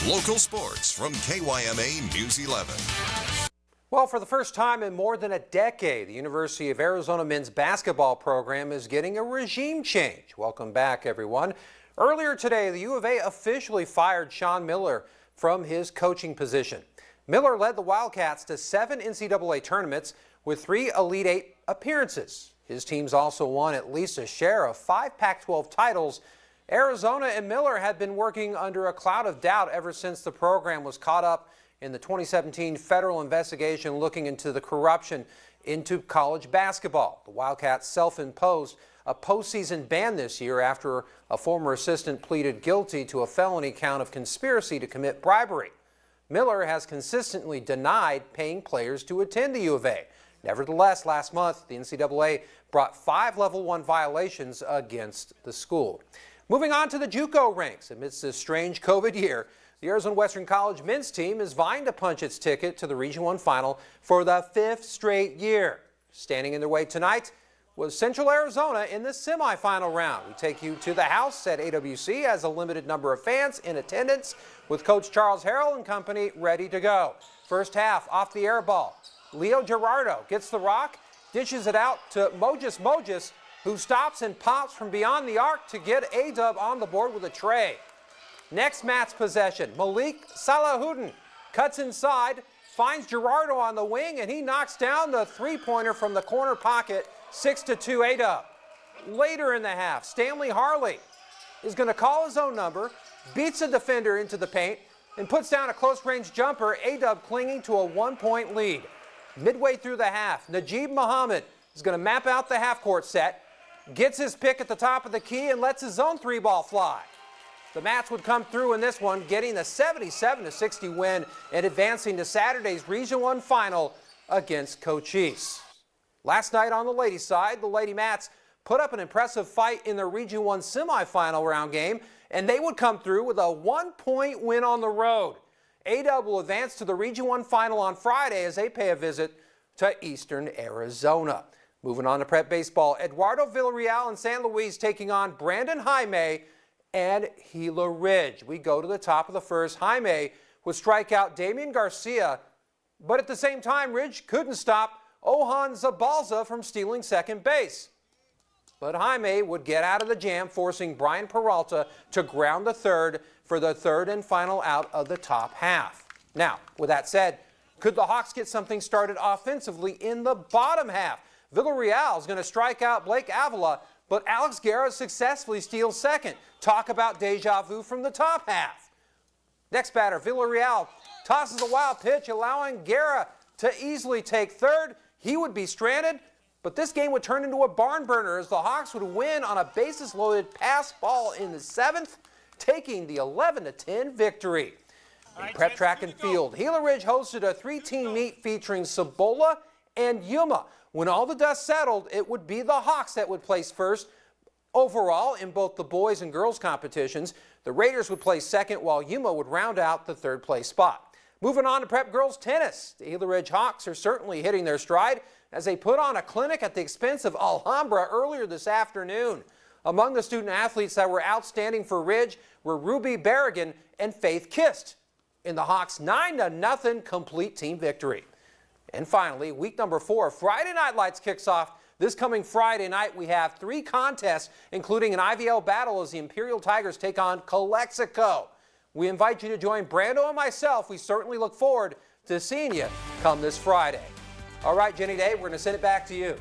Local sports from KYMA News 11. Well, for the first time in more than a decade, the University of Arizona men's basketball program is getting a regime change. Welcome back, everyone. Earlier today, the U of A officially fired Sean Miller from his coaching position. Miller led the Wildcats to 7 NCAA tournaments with 3 Elite Eight appearances. His teams also won at least a share of 5 Pac-12 titles. Arizona and Miller had been working under a cloud of doubt ever since the program was caught up in the 2017 federal investigation looking into the corruption into college basketball. The Wildcats self-imposed a postseason ban this year after a former assistant pleaded guilty to a felony count of conspiracy to commit bribery. Miller has consistently denied paying players to attend the U of A. Nevertheless, last month, the NCAA brought 5 Level 1 violations against the school. Moving on to the JUCO ranks. Amidst this strange COVID year, the Arizona Western College men's team is vying to punch its ticket to the Region 1 final for the 5th straight year. Standing in their way tonight was Central Arizona in the semifinal round. We take you to the house at AWC as a limited number of fans in attendance with Coach Charles Harrell and company ready to go. First half, off the air ball. Leo Gerardo gets the rock, dishes it out to Mojes, who stops and pops from beyond the arc to get A-Dub on the board with a tray. Next match possession, Malik Salahuddin cuts inside, finds Gerardo on the wing, and he knocks down the three-pointer from the corner pocket, 6-2 A-Dub. Later in the half, Stanley Harley is going to call his own number, beats a defender into the paint, and puts down a close-range jumper, A-Dub clinging to a 1-point lead. Midway through the half, Najib Muhammad is going to map out the half-court set, gets his pick at the top of the key, and lets his own 3-ball fly. The Mats would come through in this one, getting a 77-60 win and advancing to Saturday's Region 1 final against Cochise. Last night on the ladies' side, the Lady Mats put up an impressive fight in their Region 1 semifinal round game, and they would come through with a 1-point win on the road. A-Dub will advance to the Region 1 final on Friday as they pay a visit to Eastern Arizona. Moving on to prep baseball, Eduardo Villarreal and San Luis taking on Brandon Jaime and Gila Ridge. We go to the top of the first. Jaime would strike out Damian Garcia, but at the same time, Ridge couldn't stop Ohan Zabalza from stealing second base. But Jaime would get out of the jam, forcing Brian Peralta to ground the third for the third and final out of the top half. Now, with that said, could the Hawks get something started offensively in the bottom half? Villarreal is going to strike out Blake Avila, but Alex Guerra successfully steals second. Talk about deja vu from the top half. Next batter, Villarreal tosses a wild pitch, allowing Guerra to easily take third. He would be stranded, but this game would turn into a barn burner as the Hawks would win on a bases-loaded pass ball in the 7th, taking the 11-10 victory. In prep track and field, Gila Ridge hosted a 3-team meet featuring Cibola and Yuma. When all the dust settled, it would be the Hawks that would place first. Overall, in both the boys and girls competitions, the Raiders would place second while Yuma would round out the third place spot. Moving on to prep girls tennis, the Gila Ridge Hawks are certainly hitting their stride as they put on a clinic at the expense of Alhambra earlier this afternoon. Among the student athletes that were outstanding for Ridge were Ruby Berrigan and Faith Kist in the Hawks' 9-0 complete team victory. And finally, week number 4, Friday Night Lights kicks off. This coming Friday night, we have 3 contests, including an IVL battle as the Imperial Tigers take on Calexico. We invite you to join Brando and myself. We certainly look forward to seeing you come this Friday. All right, Jenny Day, we're going to send it back to you.